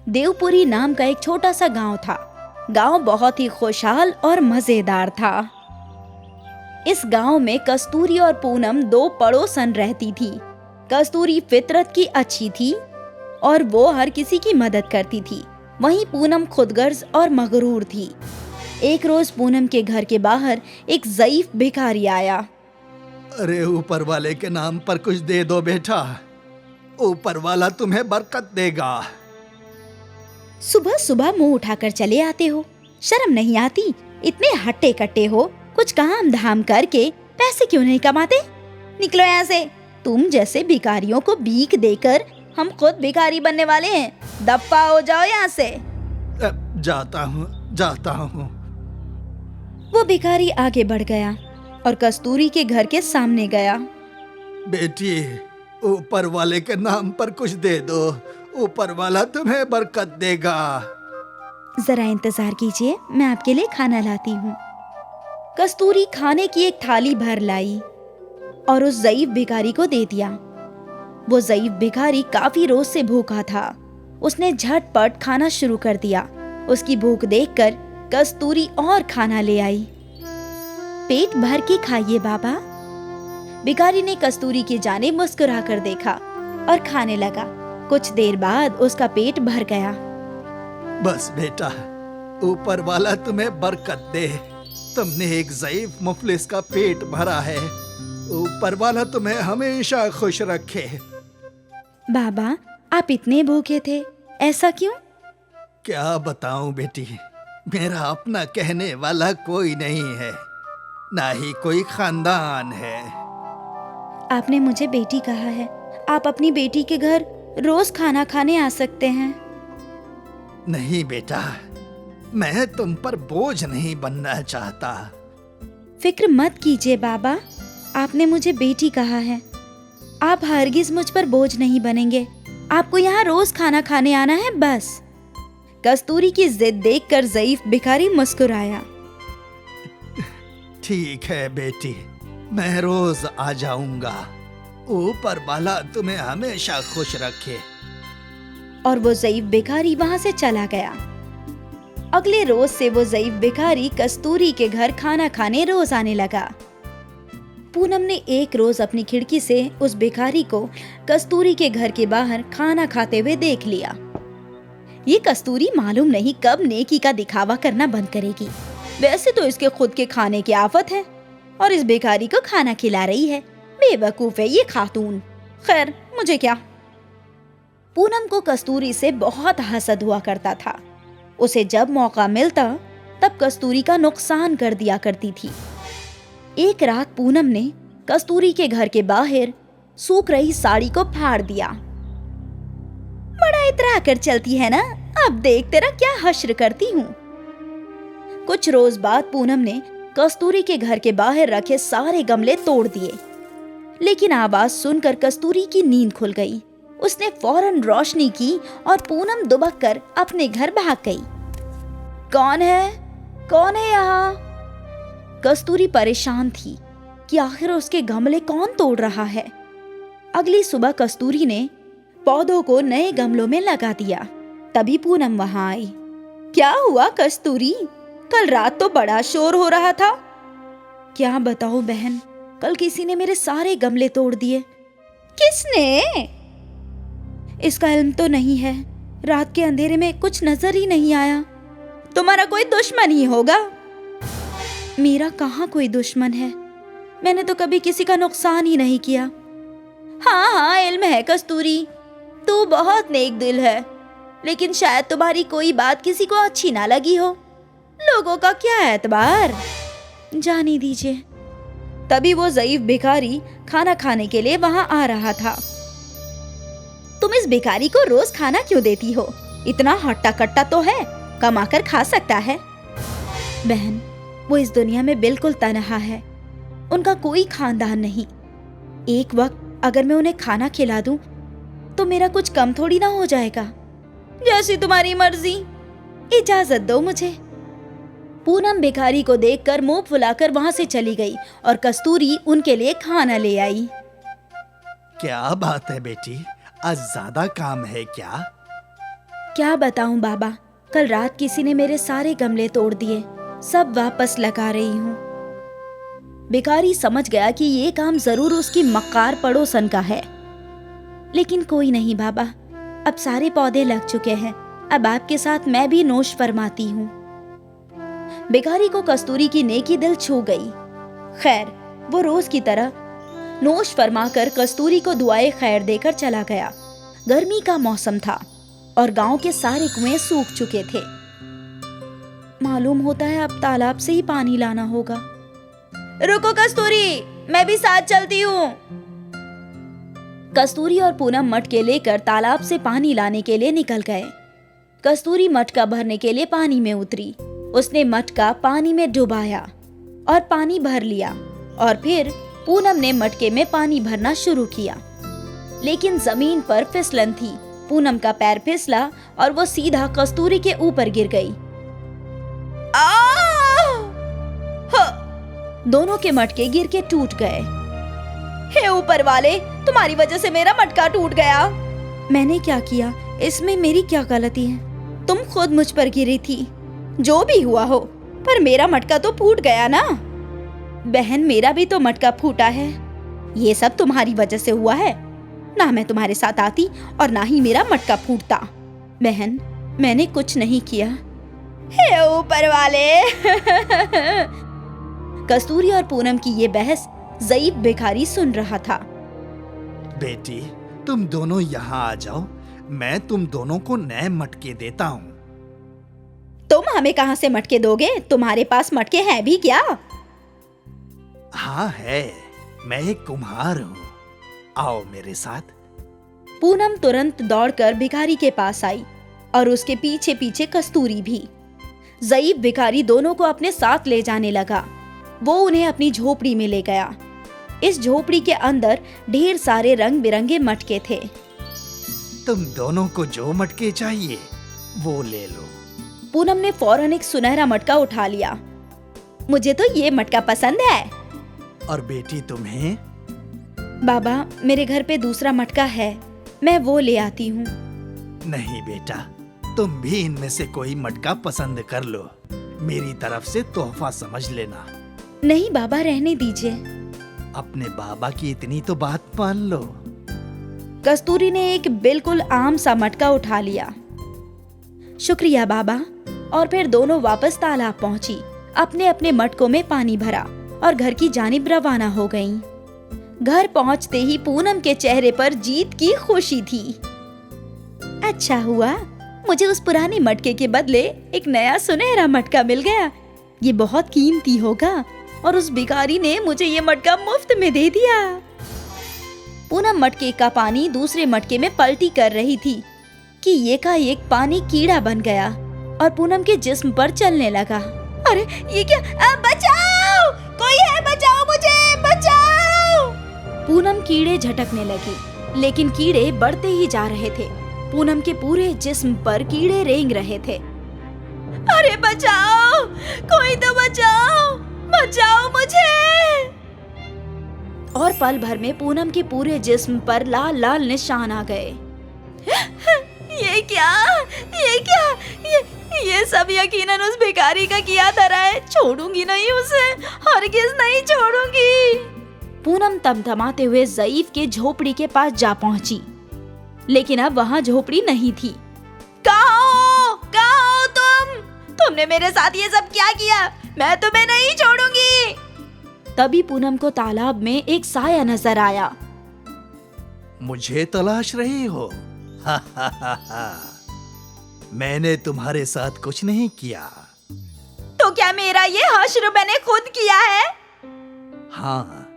देवपुरी नाम का एक छोटा सा गांव था। गांव बहुत ही खुशहाल और मजेदार था। इस गांव में कस्तूरी और पूनम दो पड़ोसन रहती थी। कस्तूरी फितरत की अच्छी थी और वो हर किसी की मदद करती थी। वहीं पूनम खुदगर्ज और मगरूर थी। एक रोज पूनम के घर के बाहर एक ज़ईफ भिखारी आया। अरे ऊपर वाले के नाम पर कुछ दे दो बेटा, ऊपर वाला तुम्हें बरकत देगा। सुबह सुबह मुंह उठाकर चले आते हो, शर्म नहीं आती? इतने हट्टे कट्टे हो, कुछ काम धाम करके पैसे क्यों नहीं कमाते? निकलो यहाँ से। तुम जैसे भिखारियों को भीख देकर हम खुद भिखारी बनने वाले हैं। दफा हो जाओ यहाँ से। जाता हूँ। वो भिखारी आगे बढ़ गया और कस्तूरी के घर के सामने गया। बेटी, ऊपर वाले के नाम पर कुछ दे दो, ऊपर वाला तुम्हें बरकत देगा। जरा इंतजार कीजिए, मैं आपके लिए खाना लाती हूँ। कस्तूरी खाने की एक थाली भर लाई और उस ज़ईफ भिखारी को दे दिया। वो ज़ईफ भिखारी काफी रोज से भूखा था। उसने झटपट खाना शुरू कर दिया। उसकी भूख देखकर कस्तूरी और खाना ले आई। पेट भर के खाइए बाबा। भिखारी ने कस्तूरी की जानिब मुस्कुरा कर देखा और खाने लगा। कुछ देर बाद उसका पेट भर गया। बस बेटा, ऊपर वाला तुम्हें बरकत दे। तुमने एक ज़ईफ मुफलिस का पेट भरा है। ऊपर वाला तुम्हें हमेशा खुश रखे। बाबा, आप इतने भूखे थे, ऐसा क्यों? क्या बताऊं बेटी, मेरा अपना कहने वाला कोई नहीं है, ना ही कोई खानदान है। आपने मुझे बेटी कहा है। आप अपनी बेटी के घर रोज खाना खाने आ सकते हैं। नहीं बेटा, मैं तुम पर बोझ नहीं बनना चाहता। फिक्र मत कीजिए बाबा, आपने मुझे बेटी कहा है। आप हरगिज मुझ पर बोझ नहीं बनेंगे। आपको यहाँ रोज खाना खाने आना है, बस। कस्तूरी की जिद देखकर ज़ईफ भिखारी मुस्कुराया। ठीक है बेटी, मैं रोज आ जाऊंगा। ऊपर वाला तुम्हें हमेशा खुश रखे। और वो ज़ईफ भिखारी वहाँ से चला गया। अगले रोज से वो ज़ईफ भिखारी कस्तूरी के घर खाना खाने रोज आने लगा। पूनम ने एक रोज अपनी खिड़की से उस भिखारी को कस्तूरी के घर के बाहर खाना खाते हुए देख लिया। ये कस्तूरी मालूम नहीं कब नेकी का दिखावा करना बंद करेगी। वैसे तो इसके खुद के खाने की आफत है और इस भिखारी को खाना खिला रही है। बेवकूफ है ये खातून। खैर, मुझे क्या। पूनम को कस्तूरी से बहुत हसद हुआ करता था। उसे जब मौका मिलता तब कस्तूरी का नुकसान कर दिया करती थी। एक रात पूनम ने कस्तूरी के घर के बाहर सूख रही साड़ी को फाड़ दिया। बड़ा इतरा कर चलती है ना, अब देख तेरा क्या हश्र करती हूँ। कुछ रोज बाद पूनम ने कस्तूरी के घर के बाहर रखे सारे गमले तोड़ दिए, लेकिन आवाज सुनकर कस्तूरी की नींद खुल गई। उसने फौरन रोशनी की और पूनम दुबक कर अपने घर भाग गई। कौन है यहाँ? कस्तूरी परेशान थी कि आखिर उसके गमले कौन तोड़ रहा है। अगली सुबह कस्तूरी ने पौधों को नए गमलों में लगा दिया। तभी पूनम वहां आई। क्या हुआ कस्तूरी? कल रात तो बड़ा शोर हो रहा था। क्या बताऊं बहन, कल किसी ने मेरे सारे गमले तोड़ दिए। किसने? इसका इल्म तो नहीं है। रात के अंधेरे में कुछ नजर ही नहीं आया। तुम्हारा कोई दुश्मन ही होगा। मेरा कहाँ कोई दुश्मन है, मैंने तो कभी किसी का नुकसान ही नहीं किया। हाँ, इल्म है कस्तूरी, तू बहुत नेक दिल है, लेकिन शायद तुम्हारी कोई बात किसी को अच्छी ना लगी हो। लोगों का क्या एतबार, जाने दीजिए। तभी वो ज़ईफ भिखारी खाना खाने के लिए वहां आ रहा था। तुम इस भिखारी को रोज खाना क्यों देती हो? इतना हट्टा कट्टा तो है, कमा कर खा सकता है। बहन, वो इस दुनिया में बिल्कुल तन्हा है। उनका कोई खानदान नहीं। एक वक्त अगर मैं उन्हें खाना खिला दूं तो मेरा कुछ कम थोड़ी ना हो जाएगा। जैसी तुम्हारी मर्जी, इजाजत दो मुझे। पूनम भिखारी को देखकर मुंह फुलाकर वहां से चली गई और कस्तूरी उनके लिए खाना ले आई। क्या बात है बेटी, आज ज्यादा काम है क्या? क्या बताऊं बाबा, कल रात किसी ने मेरे सारे गमले तोड़ दिए, सब वापस लगा रही हूँ। भिखारी समझ गया कि ये काम जरूर उसकी मक्कार पड़ोसन का है। लेकिन कोई नहीं बाबा, अब सारे पौधे लग चुके हैं, अब आपके साथ मैं भी नोश फरमाती हूँ। भिखारी को कस्तूरी की नेकी दिल छू गई। खैर, वो रोज की तरह नोश फरमाकर कस्तूरी को दुआए खैर देकर चला गया। गर्मी का मौसम था और गांव के सारे कुएं सूख चुके थे। मालूम होता है अब तालाब से ही पानी लाना होगा। रुको कस्तूरी, मैं भी साथ चलती हूँ। कस्तूरी और पूनम मटके लेकर तालाब से पानी लाने के लिए निकल गए। कस्तूरी मटका भरने के लिए पानी में उतरी। उसने मटका पानी में डुबाया और पानी भर लिया और फिर पूनम ने मटके में पानी भरना शुरू किया। लेकिन जमीन पर फिसलन थी। पूनम का पैर फिसला और वो सीधा कस्तूरी के ऊपर गिर गई। दोनों के मटके गिर के टूट गए। हे ऊपर वाले, तुम्हारी वजह से मेरा मटका टूट गया। मैंने क्या किया? इसमें मेरी क्या गलती है? तुम खुद मुझ पर गिरी थी। जो भी हुआ हो, पर मेरा मटका तो फूट गया ना। बहन, मेरा भी तो मटका फूटा है। ये सब तुम्हारी वजह से हुआ है। ना मैं तुम्हारे साथ आती और ना ही मेरा मटका फूटता। बहन, मैंने कुछ नहीं किया। हे ऊपर वाले। कस्तूरी और पूनम की ये बहस ज़ईफ भिखारी सुन रहा था। बेटी, तुम दोनों यहाँ आ जाओ, मैं तुम दोनों को नए मटके देता हूँ। तुम हमें कहाँ से मटके दोगे? तुम्हारे पास मटके हैं भी क्या? हाँ है, मैं एक कुम्हार हूँ। आओ मेरे साथ। पूनम तुरंत दौड़कर भिखारी के पास आई और उसके पीछे पीछे कस्तूरी भी। ज़ईफ भिखारी दोनों को अपने साथ ले जाने लगा। वो उन्हें अपनी झोपड़ी में ले गया। इस झोपड़ी के अंदर ढेर सारे रंग बिरंगे मटके थे। तुम दोनों को जो मटके चाहिए वो ले लो। पूनम ने फौरन एक सुनहरा मटका उठा लिया। मुझे तो ये मटका पसंद है। और बेटी तुम्हें? बाबा, मेरे घर पे दूसरा मटका है, मैं वो ले आती हूँ। नहीं बेटा, तुम भी इनमें से कोई मटका पसंद कर लो। मेरी तरफ से तोहफा समझ लेना। नहीं बाबा, रहने दीजिए। अपने बाबा की इतनी तो बात मान लो। कस्तूरी ने एक बिल्कुल आम सा मटका उठा लिया। शुक्रिया बाबा। और फिर दोनों वापस तालाब पहुंची, अपने अपने मटकों में पानी भरा और घर की जानिब रवाना हो गईं। घर पहुंचते ही पूनम के चेहरे पर जीत की खुशी थी। अच्छा हुआ, मुझे उस पुराने मटके के बदले एक नया सुनहरा मटका मिल गया। ये बहुत कीमती होगा और उस भिखारी ने मुझे ये मटका मुफ्त में दे दिया। पूनम मटके का पानी दूसरे मटके में पलटी कर रही थी कि एकाएक पानी कीड़ा बन गया और पूनम के जिस्म पर चलने लगा। अरे ये क्या? बचाओ! कोई है, बचाओ मुझे, बचाओ! पूनम कीड़े झटकने लगी, लेकिन कीड़े बढ़ते ही जा रहे थे। पूनम के पूरे जिस्म पर कीड़े रेंग रहे थे। अरे बचाओ! कोई तो बचाओ! बचाओ मुझे! और पल भर में पूनम के पूरे जिस्म पर लाल लाल निशान आ गए। ये क्या? ये सब यकीनन उस भिखारी का किया धरा है। छोड़ूंगी नहीं उसे, हरगिज़ नहीं छोड़ूंगी। पूनम तमतमाते हुए ज़ईफ के झोपड़ी के पास जा पहुंची, लेकिन अब वहाँ झोपड़ी नहीं थी। कहाँ हो तुम? तुमने मेरे साथ ये सब क्या किया? मैं तुम्हें नहीं छोड़ूंगी। तभी पूनम को तालाब में एक साया नजर आया। मुझे तलाश रही हो? मैंने तुम्हारे साथ कुछ नहीं किया। तो क्या मेरा ये हश्र मैंने खुद किया है? हाँ,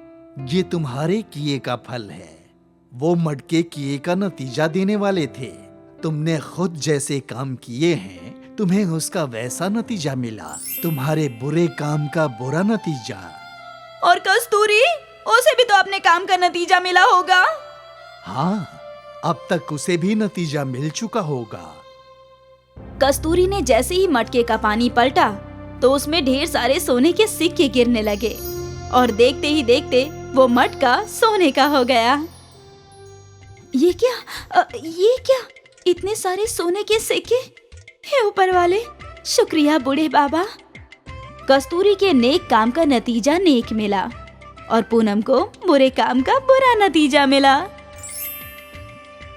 ये तुम्हारे किए का फल है। वो मटके किए का नतीजा देने वाले थे। तुमने खुद जैसे काम किए हैं, तुम्हें उसका वैसा नतीजा मिला। तुम्हारे बुरे काम का बुरा नतीजा। और कस्तूरी, उसे भी तो अपने काम का नतीजा मिला होगा। हाँ, अब तक उसे भी नतीजा मिल चुका होगा। कस्तूरी ने जैसे ही मटके का पानी पलटा तो उसमें ढेर सारे सोने के सिक्के गिरने लगे और देखते ही देखते वो मटका सोने का हो गया। ये क्या? इतने सारे सोने के सिक्के। हे ऊपर वाले, शुक्रिया बूढ़े बाबा। कस्तूरी के नेक काम का नतीजा नेक मिला और पूनम को बुरे काम का बुरा नतीजा मिला।